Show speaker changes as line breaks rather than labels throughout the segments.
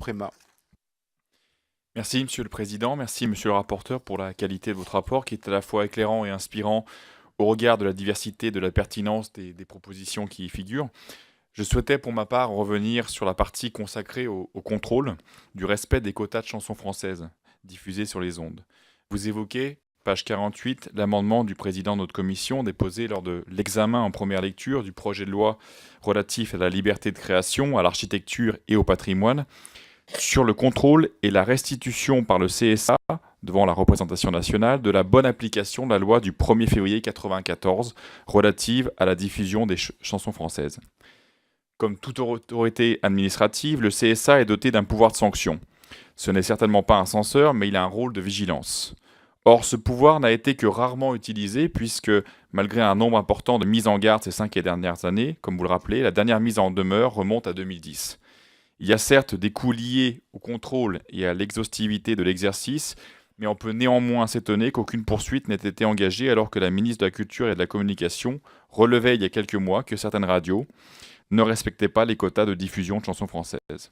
Frémat.
Merci Monsieur le Président, merci Monsieur le rapporteur pour la qualité de votre rapport qui est à la fois éclairant et inspirant au regard de la diversité, de la pertinence des propositions qui y figurent. Je souhaitais pour ma part revenir sur la partie consacrée au contrôle du respect des quotas de chansons françaises diffusées sur les ondes. Vous évoquez, page 48, l'amendement du président de notre commission déposé lors de l'examen en première lecture du projet de loi relatif à la liberté de création, à l'architecture et au patrimoine, sur le contrôle et la restitution par le CSA devant la représentation nationale de la bonne application de la loi du 1er février 1994 relative à la diffusion des chansons françaises. Comme toute autorité administrative, le CSA est doté d'un pouvoir de sanction. Ce n'est certainement pas un censeur, mais il a un rôle de vigilance. Or, ce pouvoir n'a été que rarement utilisé puisque, malgré un nombre important de mises en garde ces 5 dernières années, comme vous le rappelez, la dernière mise en demeure remonte à 2010. Il y a certes des coûts liés au contrôle et à l'exhaustivité de l'exercice, mais on peut néanmoins s'étonner qu'aucune poursuite n'ait été engagée alors que la ministre de la Culture et de la Communication relevait il y a quelques mois que certaines radios ne respectaient pas les quotas de diffusion de chansons françaises.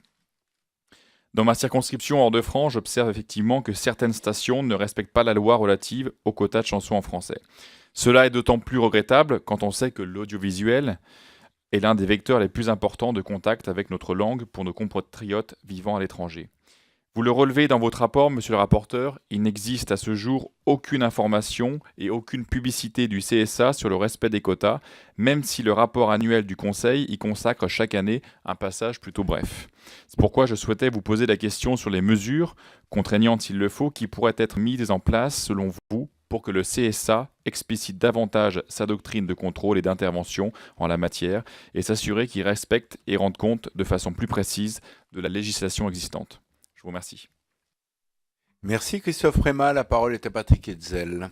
Dans ma circonscription Hors-de-France, j'observe effectivement que certaines stations ne respectent pas la loi relative aux quotas de chansons en français. Cela est d'autant plus regrettable quand on sait que l'audiovisuel est l'un des vecteurs les plus importants de contact avec notre langue pour nos compatriotes vivant à l'étranger. Vous le relevez dans votre rapport, monsieur le rapporteur, il n'existe à ce jour aucune information et aucune publicité du CSA sur le respect des quotas, même si le rapport annuel du Conseil y consacre chaque année un passage plutôt bref. C'est pourquoi je souhaitais vous poser la question sur les mesures, contraignantes s'il le faut, qui pourraient être mises en place, selon vous, pour que le CSA explicite davantage sa doctrine de contrôle et d'intervention en la matière et s'assurer qu'il respecte et rende compte de façon plus précise de la législation existante. Je vous remercie.
Merci Christophe Frémat, la parole est à Patrick Hetzel.